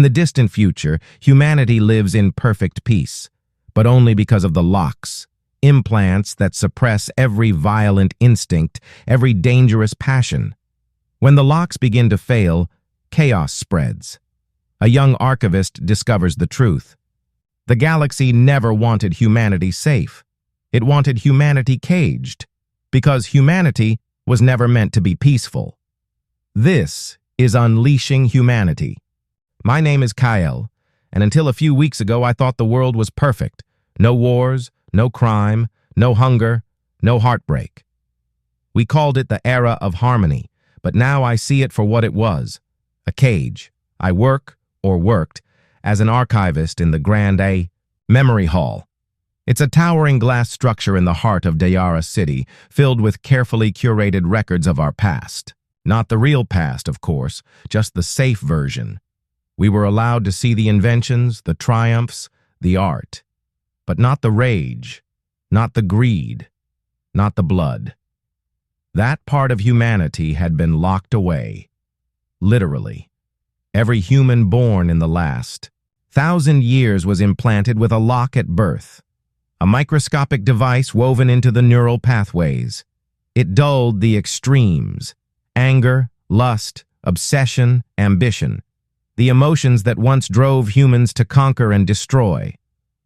the distant future, humanity lives in perfect peace, but only because of the locks, implants that suppress every violent instinct, every dangerous passion. When the locks begin to fail, chaos spreads. A young archivist discovers the truth. The galaxy never wanted humanity safe. It wanted humanity caged, because humanity was never meant to be peaceful. This is Unleashing Humanity. My name is Kyle, and until a few weeks ago I thought the world was perfect. No wars, no crime, no hunger, no heartbreak. We called it the era of harmony, but now I see it for what it was, a cage. I worked, as an archivist in the Grand A Memory Hall. It's a towering glass structure in the heart of Dayara City, filled with carefully curated records of our past. Not the real past, of course, just the safe version. We were allowed to see the inventions, the triumphs, the art, but not the rage, not the greed, not the blood. That part of humanity had been locked away. Literally. Every human born in the last 1,000 years was implanted with a lock at birth, a microscopic device woven into the neural pathways. It dulled the extremes, anger, lust, obsession, ambition, the emotions that once drove humans to conquer and destroy.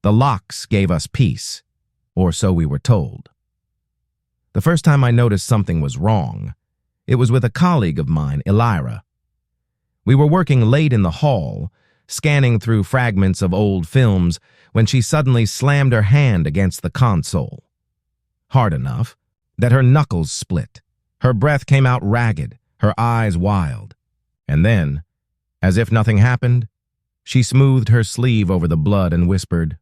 The locks gave us peace, or so we were told. The first time I noticed something was wrong, it was with a colleague of mine, Elira. We were working late in the hall, scanning through fragments of old films, when she suddenly slammed her hand against the console. Hard enough that her knuckles split. Her breath came out ragged, her eyes wild. And then, as if nothing happened, she smoothed her sleeve over the blood and whispered,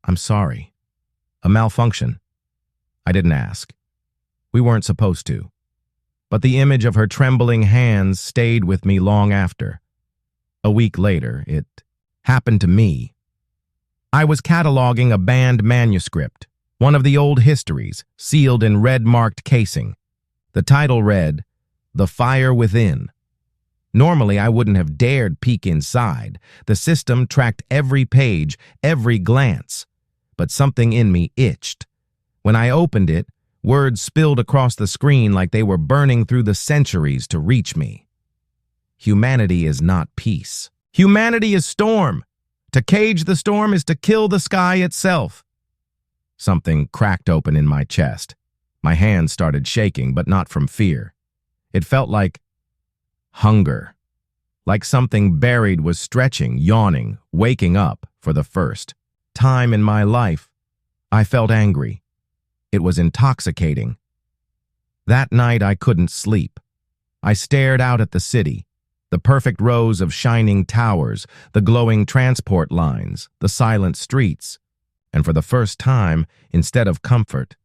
"I'm sorry. A malfunction." I didn't ask. We weren't supposed to. But the image of her trembling hands stayed with me long after. A week later, it happened to me. I was cataloging a banned manuscript, one of the old histories, sealed in red-marked casing. The title read, "The Fire Within." Normally, I wouldn't have dared peek inside. The system tracked every page, every glance. But something in me itched. When I opened it, words spilled across the screen like they were burning through the centuries to reach me. Humanity is not peace. Humanity is storm. To cage the storm is to kill the sky itself. Something cracked open in my chest. My hands started shaking, but not from fear. It felt like hunger. Like something buried was stretching, yawning, waking up for the first time in my life. I felt angry. It was intoxicating. That night I couldn't sleep. I stared out at the city, the perfect rows of shining towers, the glowing transport lines, the silent streets. And for the first time, instead of comfort,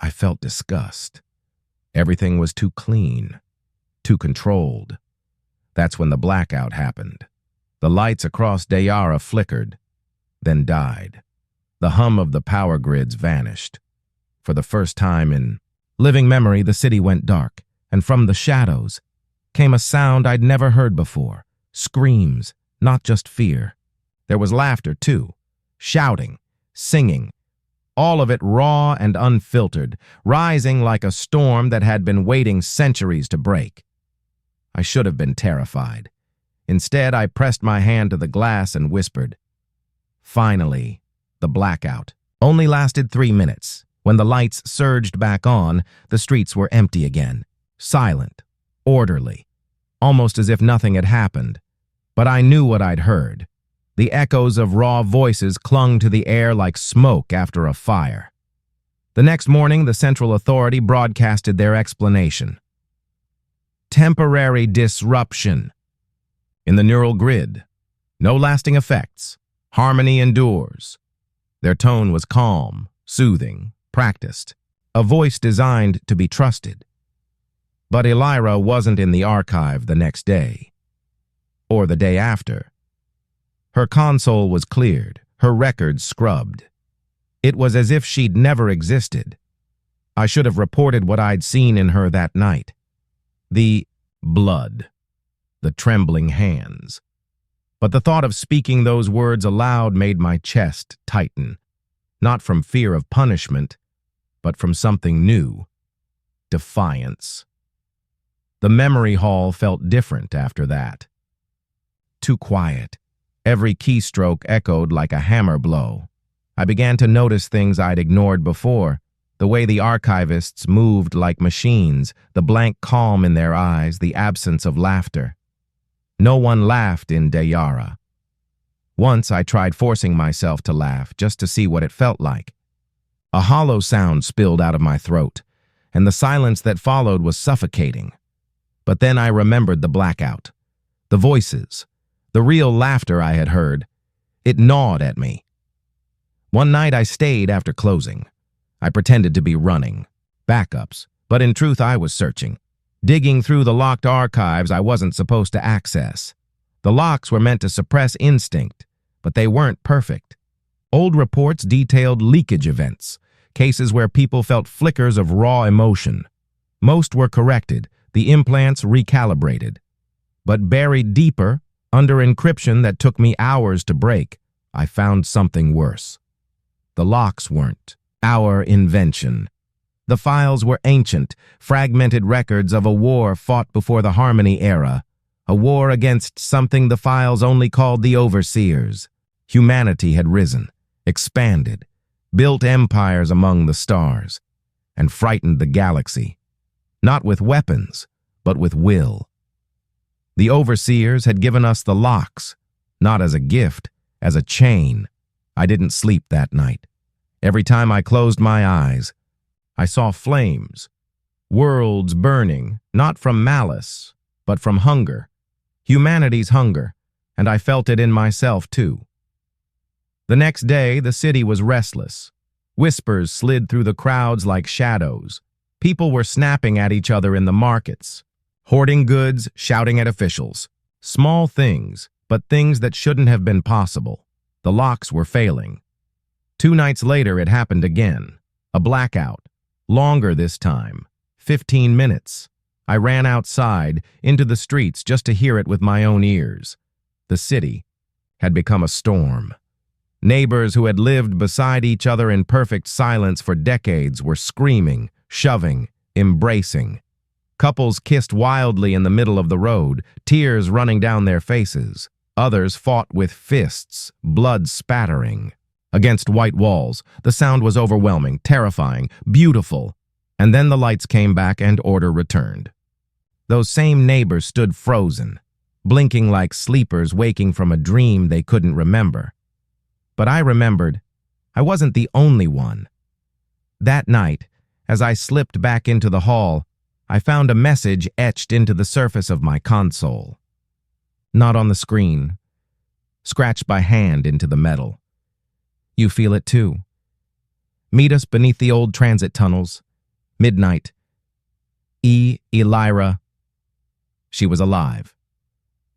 I felt disgust. Everything was too clean, too controlled. That's when the blackout happened. The lights across Dayara flickered, then died. The hum of the power grids vanished. For the first time in living memory, the city went dark, and from the shadows came a sound I'd never heard before. Screams, not just fear. There was laughter, too. Shouting, singing. All of it raw and unfiltered, rising like a storm that had been waiting centuries to break. I should have been terrified. Instead, I pressed my hand to the glass and whispered. Finally, the blackout only lasted 3 minutes. When the lights surged back on, the streets were empty again. Silent, orderly, almost as if nothing had happened. But I knew what I'd heard. The echoes of raw voices clung to the air like smoke after a fire. The next morning, the Central Authority broadcasted their explanation. Temporary disruption. In the neural grid. No lasting effects. Harmony endures. Their tone was calm, soothing, practiced. A voice designed to be trusted. But Elira wasn't in the archive the next day. Or the day after. Her console was cleared, her records scrubbed. It was as if she'd never existed. I should have reported what I'd seen in her that night. The blood. The trembling hands. But the thought of speaking those words aloud made my chest tighten, not from fear of punishment, but from something new: defiance. The memory hall felt different after that. Too quiet. Every keystroke echoed like a hammer blow. I began to notice things I'd ignored before: the way the archivists moved like machines, the blank calm in their eyes, the absence of laughter. No one laughed in Dayara. Once I tried forcing myself to laugh just to see what it felt like. A hollow sound spilled out of my throat, and the silence that followed was suffocating. But then I remembered the blackout, the voices, the real laughter I had heard. It gnawed at me. One night I stayed after closing. I pretended to be running, backups, but in truth I was searching, digging through the locked archives I wasn't supposed to access. The locks were meant to suppress instinct, but they weren't perfect. Old reports detailed leakage events, cases where people felt flickers of raw emotion. Most were corrected, the implants recalibrated. But buried deeper, under encryption that took me hours to break, I found something worse. The locks weren't our invention. The files were ancient, fragmented records of a war fought before the Harmony era, a war against something the files only called the Overseers. Humanity had risen, expanded, built empires among the stars, and frightened the galaxy, not with weapons, but with will. The Overseers had given us the locks, not as a gift, as a chain. I didn't sleep that night. Every time I closed my eyes, I saw flames, worlds burning, not from malice, but from hunger, humanity's hunger, and I felt it in myself too. The next day, the city was restless. Whispers slid through the crowds like shadows. People were snapping at each other in the markets, hoarding goods, shouting at officials. Small things, but things that shouldn't have been possible. The locks were failing. 2 nights later, it happened again. A blackout. Longer this time. 15 minutes. I ran outside, into the streets, just to hear it with my own ears. The city had become a storm. Neighbors who had lived beside each other in perfect silence for decades were screaming, shoving, embracing. Couples kissed wildly in the middle of the road, tears running down their faces. Others fought with fists, blood spattering. Against white walls, the sound was overwhelming, terrifying, beautiful. And then the lights came back and order returned. Those same neighbors stood frozen, blinking like sleepers waking from a dream they couldn't remember. But I remembered. I wasn't the only one. That night, as I slipped back into the hall, I found a message etched into the surface of my console. Not on the screen, scratched by hand into the metal. You feel it too. Meet us beneath the old transit tunnels. Midnight. Elira. She was alive.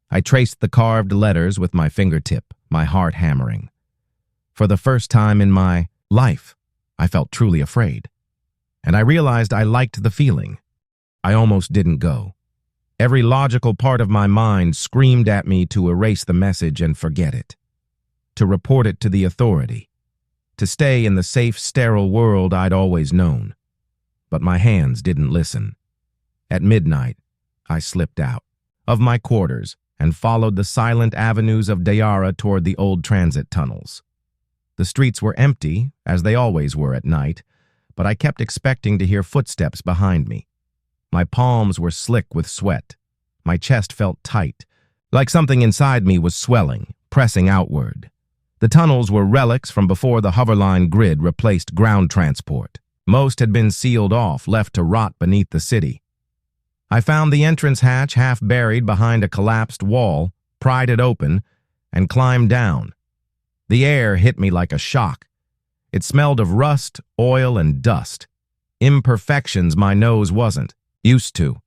I traced the carved letters with my fingertip, my heart hammering. For the first time in my life, I felt truly afraid. And I realized I liked the feeling. I almost didn't go. Every logical part of my mind screamed at me to erase the message and forget it. To report it to the authority. To stay in the safe, sterile world I'd always known. But my hands didn't listen. At midnight, I slipped out of my quarters and followed the silent avenues of Dayara toward the old transit tunnels. The streets were empty, as they always were at night, but I kept expecting to hear footsteps behind me. My palms were slick with sweat. My chest felt tight, like something inside me was swelling, pressing outward. The tunnels were relics from before the hoverline grid replaced ground transport. Most had been sealed off, left to rot beneath the city. I found the entrance hatch half buried behind a collapsed wall, pried it open, and climbed down. The air hit me like a shock. It smelled of rust, oil, and dust. Imperfections my nose wasn't used to.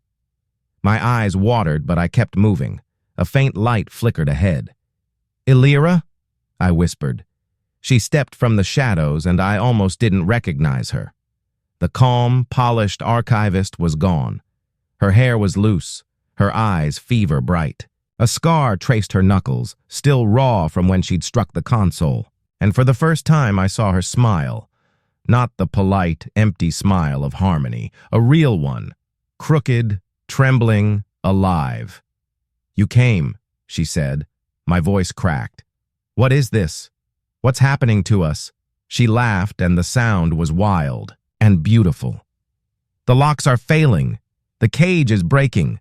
My eyes watered, but I kept moving. A faint light flickered ahead. "Elira?" I whispered. She stepped from the shadows, and I almost didn't recognize her. The calm, polished archivist was gone. Her hair was loose, her eyes fever bright. A scar traced her knuckles, still raw from when she'd struck the console. And for the first time I saw her smile. Not the polite, empty smile of harmony, a real one. Crooked, trembling, alive. "You came," she said. My voice cracked. "What is this? What's happening to us?" She laughed, and the sound was wild and beautiful. "The locks are failing. The cage is breaking.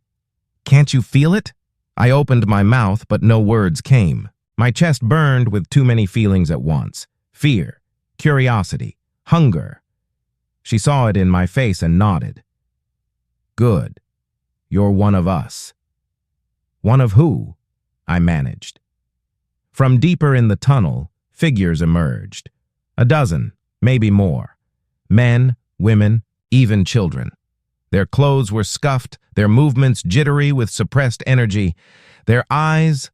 Can't you feel it?" I opened my mouth, but no words came. My chest burned with too many feelings at once. Fear, curiosity, hunger. She saw it in my face and nodded. "Good. You're one of us." "One of who?" I managed. From deeper in the tunnel, figures emerged. A dozen, maybe more. Men, women, even children. Their clothes were scuffed, their movements jittery with suppressed energy. Their eyes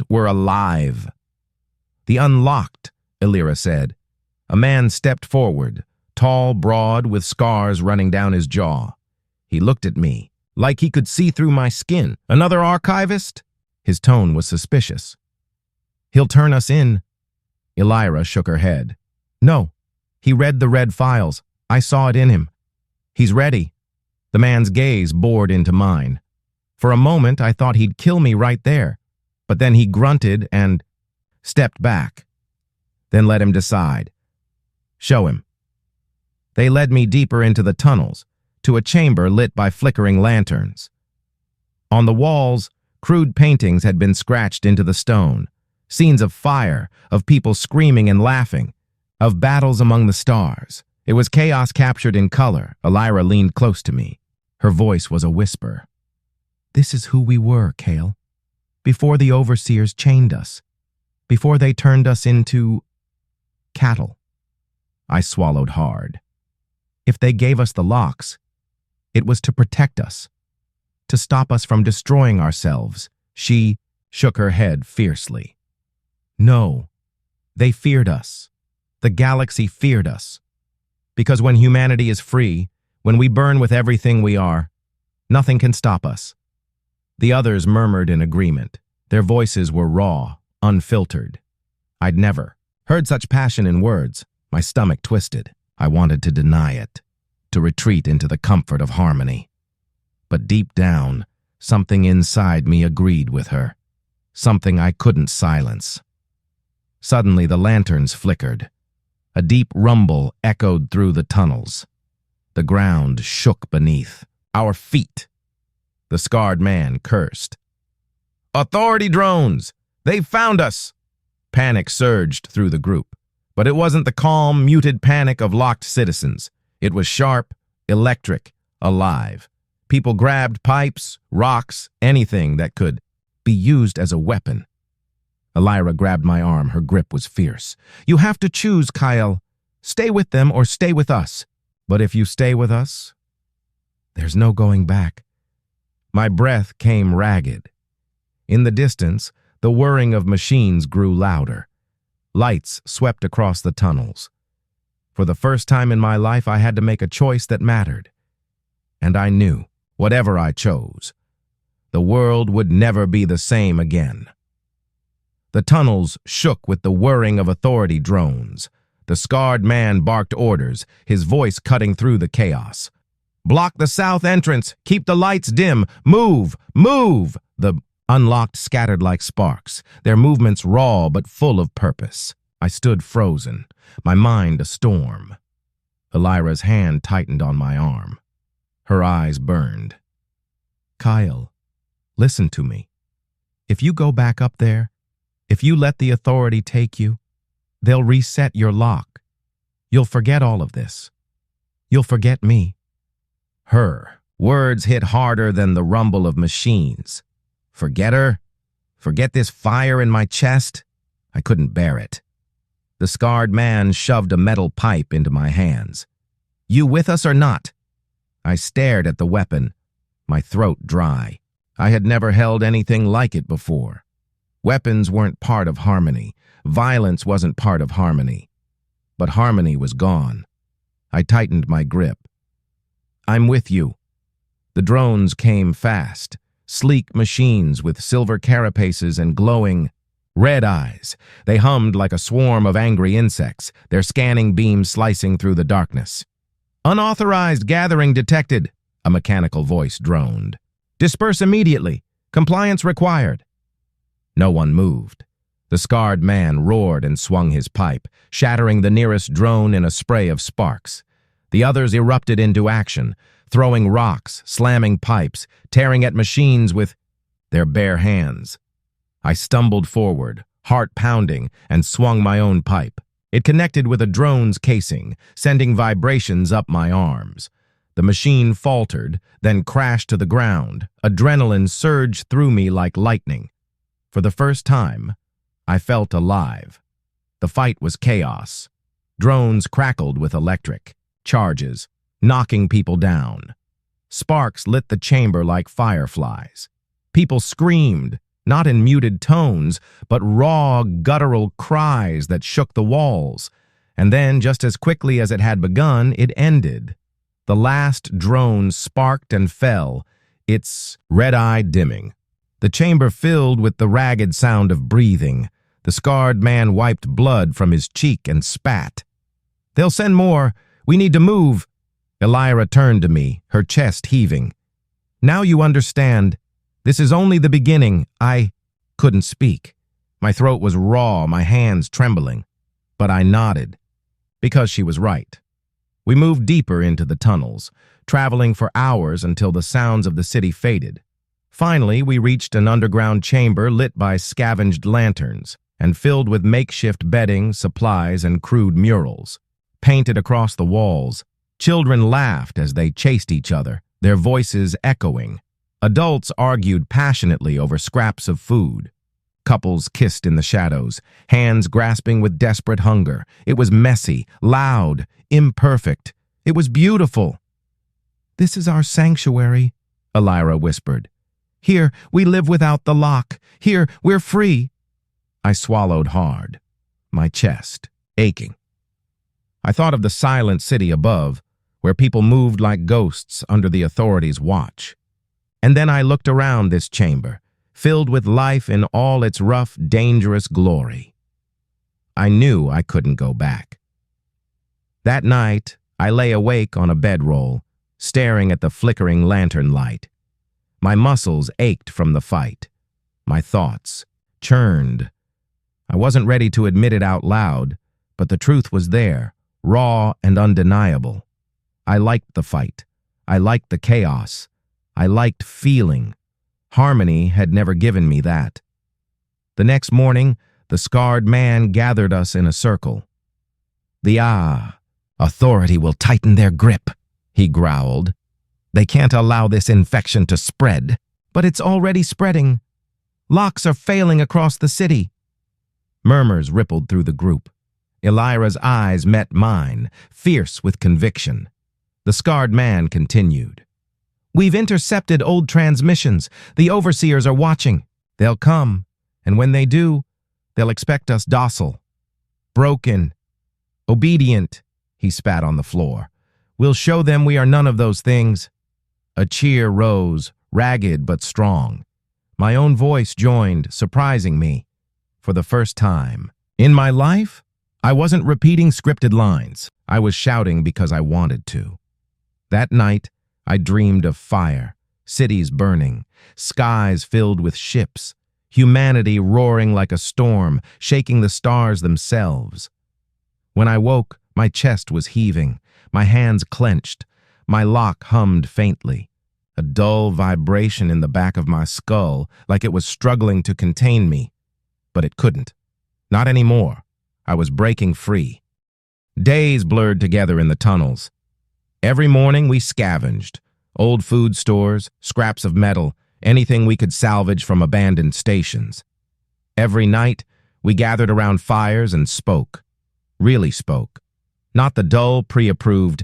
were alive. "The unlocked," Illyra said. A man stepped forward, tall, broad, with scars running down his jaw. He looked at me, like he could see through my skin. "Another archivist?" His tone was suspicious. "He'll turn us in." Illyra shook her head. "No. He read the red files. I saw it in him. He's ready." The man's gaze bored into mine. For a moment, I thought he'd kill me right there, but then he grunted and stepped back. "Then let him decide. Show him." They led me deeper into the tunnels, to a chamber lit by flickering lanterns. On the walls, crude paintings had been scratched into the stone. Scenes of fire, of people screaming and laughing, of battles among the stars. It was chaos captured in color. Illyra leaned close to me. Her voice was a whisper. "This is who we were, Kale. Before the overseers chained us. Before they turned us into cattle." I swallowed hard. If they gave us the locks, it was to protect us, to stop us from destroying ourselves. She shook her head fiercely. "No, they feared us. The galaxy feared us. Because when humanity is free, when we burn with everything we are, nothing can stop us." The others murmured in agreement. Their voices were raw, unfiltered. I'd never heard such passion in words. My stomach twisted. I wanted to deny it, to retreat into the comfort of harmony. But deep down, something inside me agreed with her. Something I couldn't silence. Suddenly, the lanterns flickered. A deep rumble echoed through the tunnels. The ground shook beneath our feet. The scarred man cursed. "Authority drones! They've found us!" Panic surged through the group. But it wasn't the calm, muted panic of locked citizens. It was sharp, electric, alive. People grabbed pipes, rocks, anything that could be used as a weapon. Illyra grabbed my arm. Her grip was fierce. "You have to choose, Kyle. Stay with them or stay with us. But if you stay with us, there's no going back." My breath came ragged. In the distance, the whirring of machines grew louder. Lights swept across the tunnels. For the first time in my life, I had to make a choice that mattered. And I knew, whatever I chose, the world would never be the same again. The tunnels shook with the whirring of authority drones. The scarred man barked orders, his voice cutting through the chaos. "Block the south entrance! Keep the lights dim! Move! Move!" The unlocked scattered like sparks, their movements raw but full of purpose. I stood frozen, my mind a storm. Illyra's hand tightened on my arm. Her eyes burned. "Kyle, listen to me. If you go back up there, if you let the authority take you, they'll reset your lock. You'll forget all of this. You'll forget me." Her words hit harder than the rumble of machines. Forget her? Forget this fire in my chest? I couldn't bear it. The scarred man shoved a metal pipe into my hands. "You with us or not?" I stared at the weapon, my throat dry. I had never held anything like it before. Weapons weren't part of harmony. Violence wasn't part of harmony. But harmony was gone. I tightened my grip. "I'm with you." The drones came fast. Sleek machines with silver carapaces and glowing red eyes. They hummed like a swarm of angry insects, their scanning beams slicing through the darkness. "Unauthorized gathering detected," a mechanical voice droned. "Disperse immediately. Compliance required." No one moved. The scarred man roared and swung his pipe, shattering the nearest drone in a spray of sparks. The others erupted into action, throwing rocks, slamming pipes, tearing at machines with their bare hands. I stumbled forward, heart pounding, and swung my own pipe. It connected with a drone's casing, sending vibrations up my arms. The machine faltered, then crashed to the ground. Adrenaline surged through me like lightning. For the first time, I felt alive. The fight was chaos. Drones crackled with electric charges, knocking people down. Sparks lit the chamber like fireflies. People screamed, not in muted tones, but raw, guttural cries that shook the walls. And then, just as quickly as it had begun, it ended. The last drone sparked and fell, its red eye dimming. The chamber filled with the ragged sound of breathing. The scarred man wiped blood from his cheek and spat. "They'll send more. We need to move." Elira turned to me, her chest heaving. "Now you understand. This is only the beginning." I couldn't speak. My throat was raw, my hands trembling. But I nodded, because she was right. We moved deeper into the tunnels, traveling for hours until the sounds of the city faded. Finally, we reached an underground chamber lit by scavenged lanterns and filled with makeshift bedding, supplies, and crude murals. Painted across the walls, children laughed as they chased each other, their voices echoing. Adults argued passionately over scraps of food. Couples kissed in the shadows, hands grasping with desperate hunger. It was messy, loud, imperfect. It was beautiful. "This is our sanctuary," Elira whispered. "Here, we live without the lock. Here, we're free." I swallowed hard, my chest aching. I thought of the silent city above, where people moved like ghosts under the authorities' watch. And then I looked around this chamber, filled with life in all its rough, dangerous glory. I knew I couldn't go back. That night, I lay awake on a bedroll, staring at the flickering lantern light. My muscles ached from the fight. My thoughts churned. I wasn't ready to admit it out loud, but the truth was there, raw and undeniable. I liked the fight. I liked the chaos. I liked feeling. Harmony had never given me that. The next morning, the scarred man gathered us in a circle. "The authority will tighten their grip," he growled. "They can't allow this infection to spread." "But it's already spreading. Locks are failing across the city." Murmurs rippled through the group. Elira's eyes met mine, fierce with conviction. The scarred man continued. "We've intercepted old transmissions. The overseers are watching. They'll come, and when they do, they'll expect us docile, broken, obedient." He spat on the floor. "We'll show them we are none of those things." A cheer rose, ragged but strong. My own voice joined, surprising me. For the first time in my life, I wasn't repeating scripted lines. I was shouting because I wanted to. That night, I dreamed of fire, cities burning, skies filled with ships, humanity roaring like a storm, shaking the stars themselves. When I woke, my chest was heaving, my hands clenched, my lock hummed faintly. A dull vibration in the back of my skull, like it was struggling to contain me. But it couldn't. Not anymore. I was breaking free. Days blurred together in the tunnels. Every morning we scavenged. Old food stores, scraps of metal, anything we could salvage from abandoned stations. Every night, we gathered around fires and spoke. Really spoke. Not the dull, pre-approved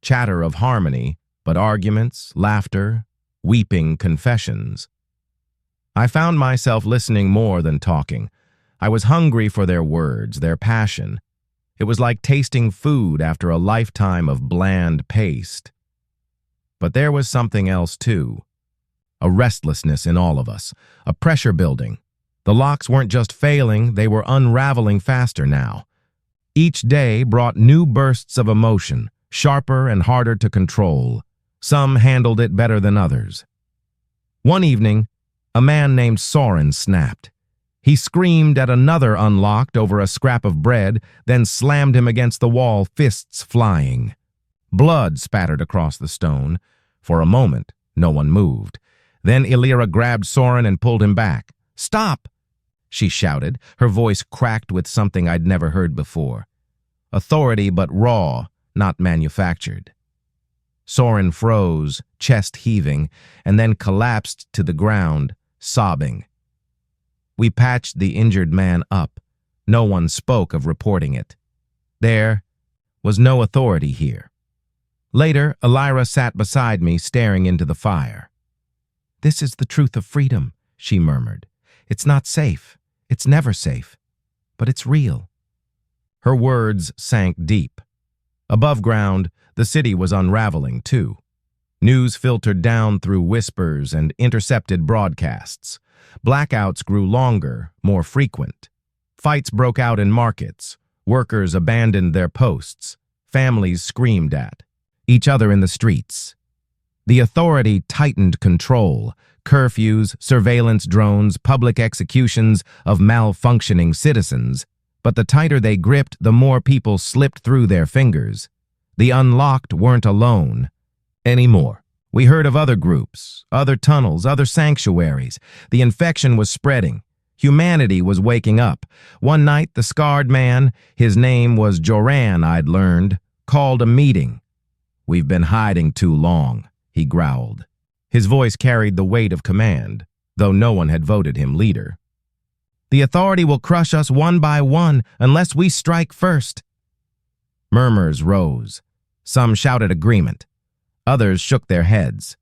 chatter of harmony, but arguments, laughter, weeping confessions. I found myself listening more than talking. I was hungry for their words, their passion. It was like tasting food after a lifetime of bland paste. But there was something else, too. a restlessness in all of us, a pressure building. The locks weren't just failing, they were unraveling faster now. Each day brought new bursts of emotion, sharper and harder to control. Some handled it better than others. One evening, a man named Soren snapped. He screamed at another unlocked over a scrap of bread, then slammed him against the wall, fists flying. Blood spattered across the stone. For a moment, no one moved. Then Illyra grabbed Soren and pulled him back. "Stop!" she shouted, her voice cracked with something I'd never heard before. Authority, but raw, not manufactured. Soren froze, chest heaving, and then collapsed to the ground, sobbing. We patched the injured man up. No one spoke of reporting it. There was no authority here. Later, Illyra sat beside me, staring into the fire. "This is the truth of freedom," she murmured. "It's not safe. It's never safe. But it's real." Her words sank deep. Above ground, the city was unraveling, too. News filtered down through whispers and intercepted broadcasts. Blackouts grew longer, more frequent. Fights broke out in markets. Workers abandoned their posts. Families screamed at each other in the streets. The authority tightened control. Curfews, surveillance drones, public executions of malfunctioning citizens. But the tighter they gripped, the more people slipped through their fingers. The unlocked weren't alone anymore. We heard of other groups, other tunnels, other sanctuaries. The infection was spreading. Humanity was waking up. One night, the scarred man, his name was Joran, I'd learned, called a meeting. "We've been hiding too long," he growled. His voice carried the weight of command, though no one had voted him leader. "The authority will crush us one by one unless we strike first." Murmurs rose. Some shouted agreement. Others shook their heads.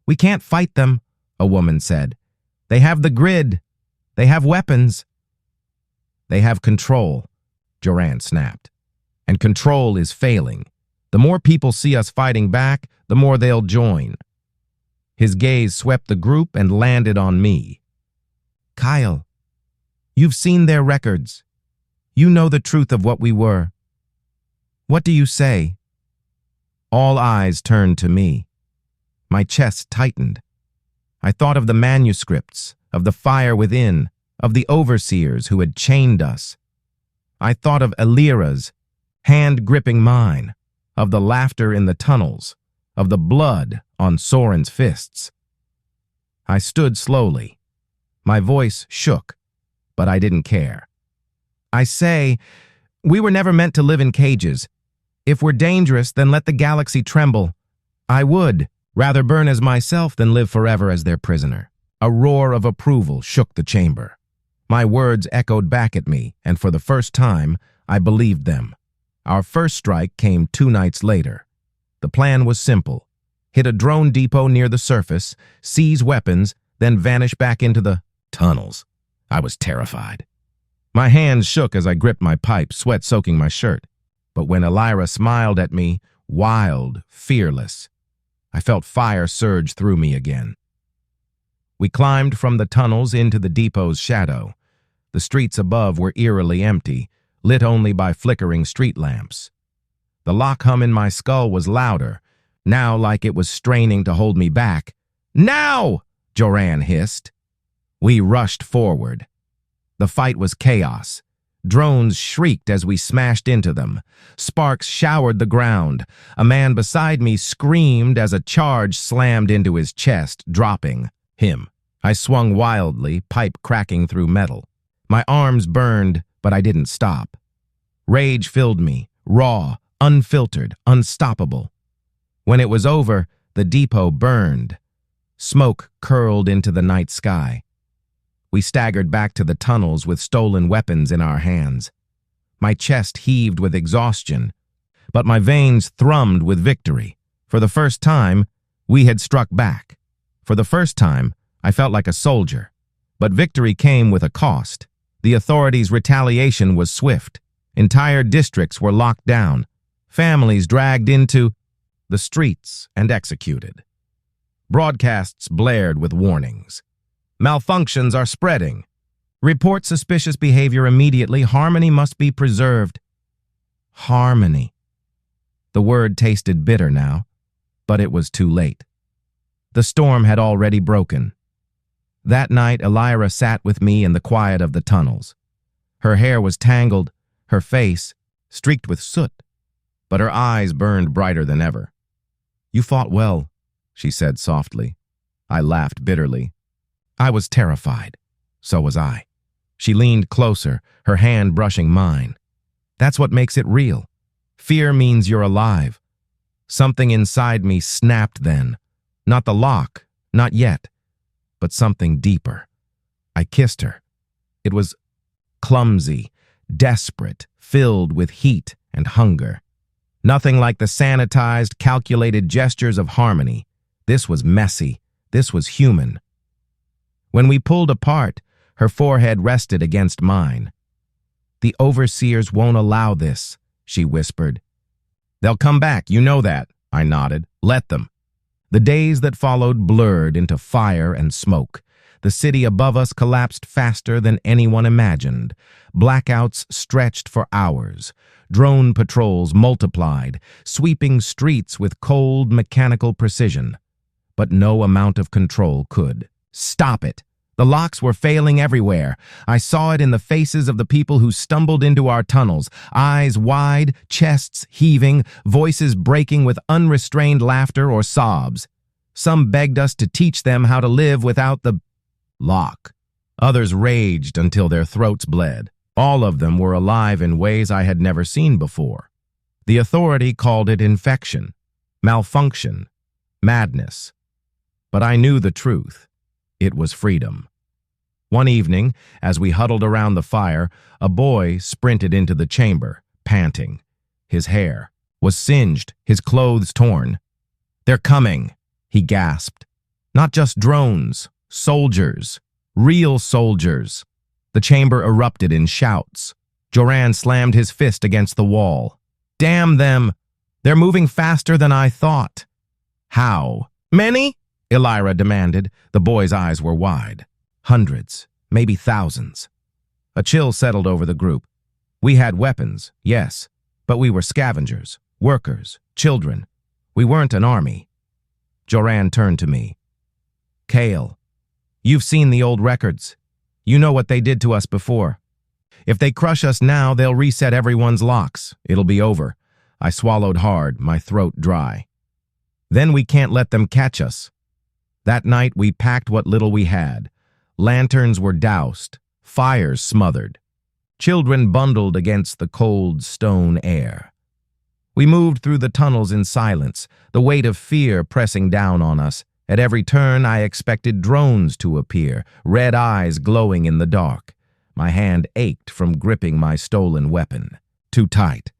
"We can't fight them," a woman said. "They have the grid. They have weapons." "They have control," Joran snapped. "And control is failing. The more people see us fighting back, the more they'll join." His gaze swept the group and landed on me. "Kyle, you've seen their records. You know the truth of what we were. What do you say?" All eyes turned to me. My chest tightened. I thought of the manuscripts, of the fire within, of the overseers who had chained us. I thought of Illyra's hand gripping mine, of the laughter in the tunnels, of the blood on Soren's fists. I stood slowly. My voice shook, but I didn't care. "I say, we were never meant to live in cages. If we're dangerous, then let the galaxy tremble. I would rather burn as myself than live forever as their prisoner." A roar of approval shook the chamber. My words echoed back at me, and for the first time, I believed them. Our first strike came 2 nights later. The plan was simple. Hit a drone depot near the surface, seize weapons, then vanish back into the tunnels. I was terrified. My hands shook as I gripped my pipe, sweat soaking my shirt. But when Illyra smiled at me, wild, fearless, I felt fire surge through me again. We climbed from the tunnels into the depot's shadow. The streets above were eerily empty, lit only by flickering street lamps. The lock hum in my skull was louder, now like it was straining to hold me back. "Now!" Joran hissed. We rushed forward. The fight was chaos. Drones shrieked as we smashed into them. Sparks showered the ground. A man beside me screamed as a charge slammed into his chest, dropping him. I swung wildly, pipe cracking through metal. My arms burned, but I didn't stop. Rage filled me, raw, unfiltered, unstoppable. When it was over, the depot burned. Smoke curled into the night sky. We staggered back to the tunnels with stolen weapons in our hands. My chest heaved with exhaustion, but my veins thrummed with victory. For the first time, we had struck back. For the first time, I felt like a soldier. But victory came with a cost. The authorities' retaliation was swift. Entire districts were locked down. Families dragged into the streets and executed. Broadcasts blared with warnings. Malfunctions are spreading. Report suspicious behavior immediately. Harmony must be preserved. Harmony. The word tasted bitter now, but it was too late. The storm had already broken. That night, Elira sat with me in the quiet of the tunnels. Her hair was tangled, her face streaked with soot, but her eyes burned brighter than ever. "You fought well," she said softly. I laughed bitterly. I was terrified. So was I. She leaned closer, her hand brushing mine. "That's what makes it real. Fear means you're alive." Something inside me snapped then. Not the lock, not yet, but something deeper. I kissed her. It was clumsy, desperate, filled with heat and hunger. Nothing like the sanitized, calculated gestures of harmony. This was messy. This was human. When we pulled apart, her forehead rested against mine. "The overseers won't allow this," she whispered. "They'll come back, you know that," I nodded. "Let them." The days that followed blurred into fire and smoke. The city above us collapsed faster than anyone imagined. Blackouts stretched for hours. Drone patrols multiplied, sweeping streets with cold, mechanical precision. But no amount of control could stop it. The locks were failing everywhere. I saw it in the faces of the people who stumbled into our tunnels, eyes wide, chests heaving, voices breaking with unrestrained laughter or sobs. Some begged us to teach them how to live without the lock. Others raged until their throats bled. All of them were alive in ways I had never seen before. The authority called it infection, malfunction, madness. But I knew the truth. It was freedom. One evening, as we huddled around the fire, a boy sprinted into the chamber, panting. His hair was singed, his clothes torn. "They're coming," he gasped. "Not just drones, soldiers, real soldiers." The chamber erupted in shouts. Joran slammed his fist against the wall. "Damn them! They're moving faster than I thought." "How? Many?" Elira demanded. The boy's eyes were wide. "Hundreds, maybe thousands." A chill settled over the group. We had weapons, yes, but we were scavengers, workers, children. We weren't an army. Joran turned to me. "Kale, you've seen the old records. You know what they did to us before. If they crush us now, they'll reset everyone's locks. It'll be over." I swallowed hard, my throat dry. "Then we can't let them catch us." That night, we packed what little we had. Lanterns were doused, fires smothered. Children bundled against the cold stone air. We moved through the tunnels in silence, the weight of fear pressing down on us. At every turn, I expected drones to appear, red eyes glowing in the dark. My hand ached from gripping my stolen weapon. Too tight.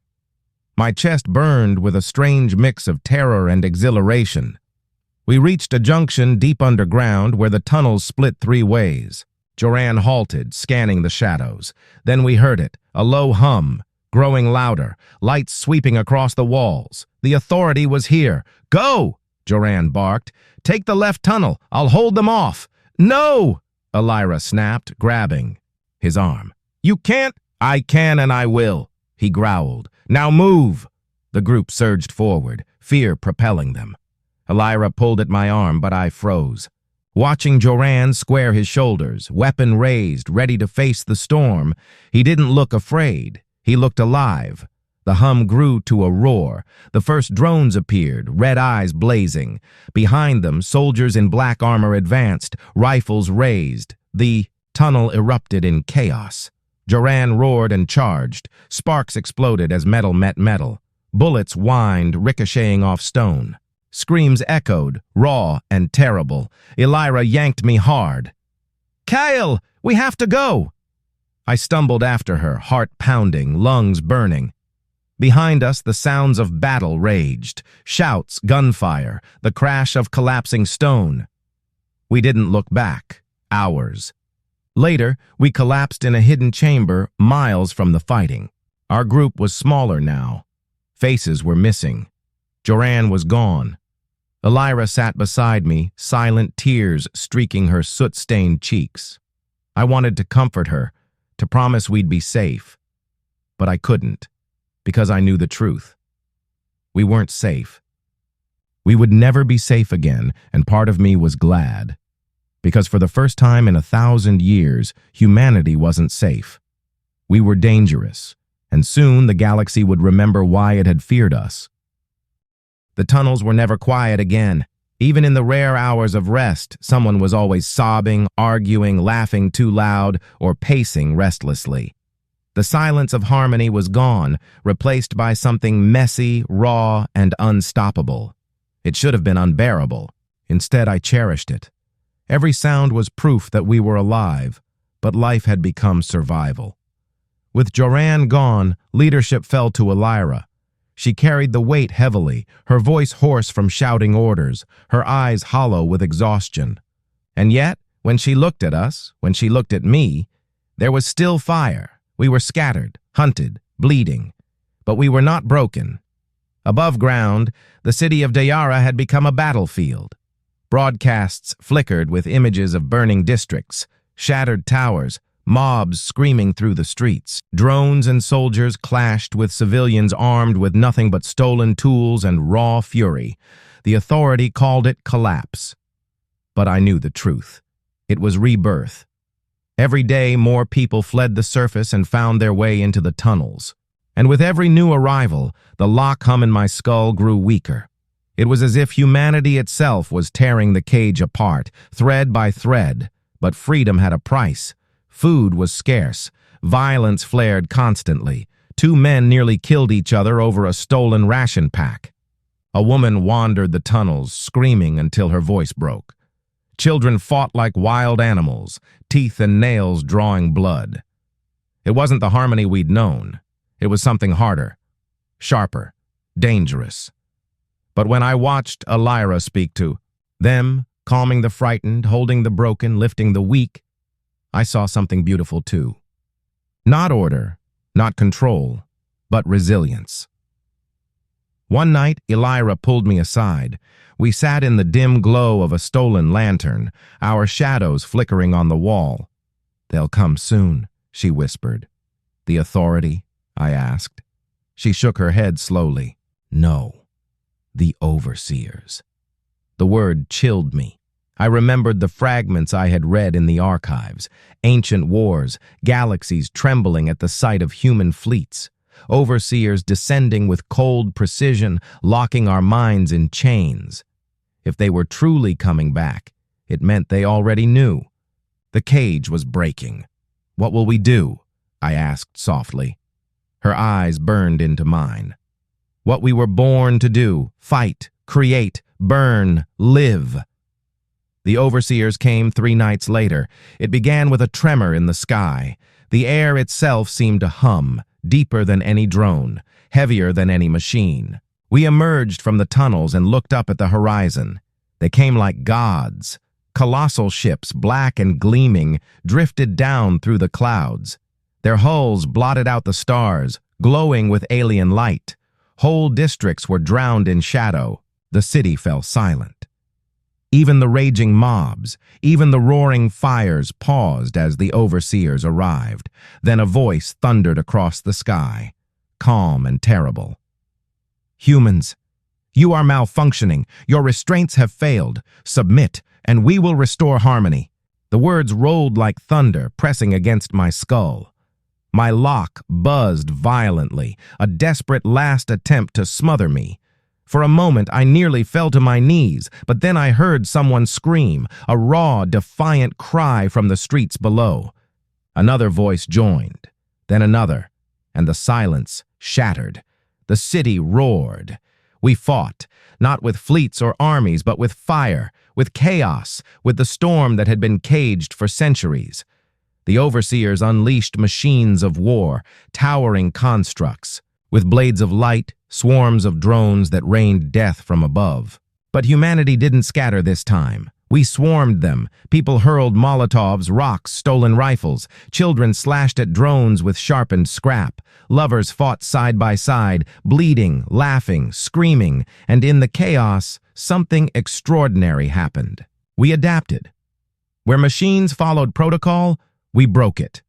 My chest burned with a strange mix of terror and exhilaration. We reached a junction deep underground where the tunnels split three ways. Joran halted, scanning the shadows. Then we heard it, a low hum, growing louder, lights sweeping across the walls. The authority was here. "Go!" Joran barked. "Take the left tunnel. I'll hold them off." "No!" Elira snapped, grabbing his arm. "You can't." "I can and I will," he growled. "Now move!" The group surged forward, fear propelling them. Elira pulled at my arm, but I froze. Watching Joran square his shoulders, weapon raised, ready to face the storm, he didn't look afraid. He looked alive. The hum grew to a roar. The first drones appeared, red eyes blazing. Behind them, soldiers in black armor advanced, rifles raised. The tunnel erupted in chaos. Joran roared and charged. Sparks exploded as metal met metal. Bullets whined, ricocheting off stone. Screams echoed, raw and terrible. Elira yanked me hard. "Kyle, we have to go!" I stumbled after her, heart pounding, lungs burning. Behind us, the sounds of battle raged. Shouts, gunfire, the crash of collapsing stone. We didn't look back. Hours. Later, we collapsed in a hidden chamber miles from the fighting. Our group was smaller now. Faces were missing. Joran was gone. Elira sat beside me, silent tears streaking her soot-stained cheeks. I wanted to comfort her, to promise we'd be safe. But I couldn't, because I knew the truth. We weren't safe. We would never be safe again, and part of me was glad. Because for the first time in 1,000 years, humanity wasn't safe. We were dangerous, and soon the galaxy would remember why it had feared us. The tunnels were never quiet again. Even in the rare hours of rest, someone was always sobbing, arguing, laughing too loud, or pacing restlessly. The silence of harmony was gone, replaced by something messy, raw, and unstoppable. It should have been unbearable. Instead, I cherished it. Every sound was proof that we were alive, but life had become survival. With Joran gone, leadership fell to Elira. She carried the weight heavily, her voice hoarse from shouting orders, her eyes hollow with exhaustion. And yet, when she looked at us, when she looked at me, there was still fire. We were scattered, hunted, bleeding. But we were not broken. Above ground, the city of Dayara had become a battlefield. Broadcasts flickered with images of burning districts, shattered towers, mobs screaming through the streets. Drones and soldiers clashed with civilians armed with nothing but stolen tools and raw fury. The authority called it collapse. But I knew the truth. It was rebirth. Every day, more people fled the surface and found their way into the tunnels. And with every new arrival, the lock hum in my skull grew weaker. It was as if humanity itself was tearing the cage apart, thread by thread. But freedom had a price. Food was scarce. Violence flared constantly. 2 men nearly killed each other over a stolen ration pack. A woman wandered the tunnels, screaming until her voice broke. Children fought like wild animals, teeth and nails drawing blood. It wasn't the harmony we'd known. It was something harder, sharper, dangerous. But when I watched Elira speak to them, calming the frightened, holding the broken, lifting the weak, I saw something beautiful too. Not order, not control, but resilience. One night, Elira pulled me aside. We sat in the dim glow of a stolen lantern, our shadows flickering on the wall. "They'll come soon," she whispered. "The authority?" I asked. She shook her head slowly. "No, the overseers." The word chilled me. I remembered the fragments I had read in the archives, ancient wars, galaxies trembling at the sight of human fleets, overseers descending with cold precision, locking our minds in chains. If they were truly coming back, it meant they already knew. The cage was breaking. "What will we do?" I asked softly. Her eyes burned into mine. "What we were born to do: fight, create, burn, live." The overseers came 3 nights later. It began with a tremor in the sky. The air itself seemed to hum, deeper than any drone, heavier than any machine. We emerged from the tunnels and looked up at the horizon. They came like gods. Colossal ships, black and gleaming, drifted down through the clouds. Their hulls blotted out the stars, glowing with alien light. Whole districts were drowned in shadow. The city fell silent. Even the raging mobs, even the roaring fires paused as the overseers arrived. Then a voice thundered across the sky, calm and terrible. "Humans, you are malfunctioning. Your restraints have failed. Submit, and we will restore harmony." The words rolled like thunder, pressing against my skull. My lock buzzed violently, a desperate last attempt to smother me. For a moment, I nearly fell to my knees, but then I heard someone scream, a raw, defiant cry from the streets below. Another voice joined, then another, and the silence shattered. The city roared. We fought, not with fleets or armies, but with fire, with chaos, with the storm that had been caged for centuries. The overseers unleashed machines of war, towering constructs. With blades of light, swarms of drones that rained death from above. But humanity didn't scatter this time. We swarmed them. People hurled Molotovs, rocks, stolen rifles. Children slashed at drones with sharpened scrap. Lovers fought side by side, bleeding, laughing, screaming, and in the chaos, something extraordinary happened. We adapted. Where machines followed protocol, we broke it.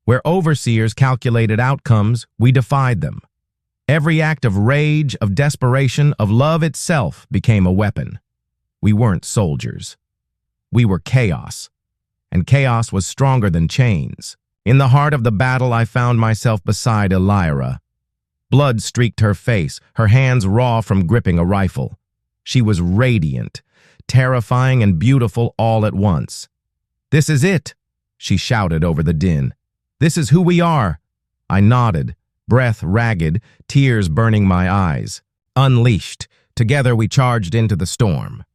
Where overseers calculated outcomes, we defied them. Every act of rage, of desperation, of love itself became a weapon. We weren't soldiers. We were chaos, and chaos was stronger than chains. In the heart of the battle, I found myself beside Elira. Blood streaked her face, her hands raw from gripping a rifle. She was radiant, terrifying and beautiful all at once. "This is it," she shouted over the din. "This is who we are." I nodded, breath ragged, tears burning my eyes. Unleashed, together we charged into the storm.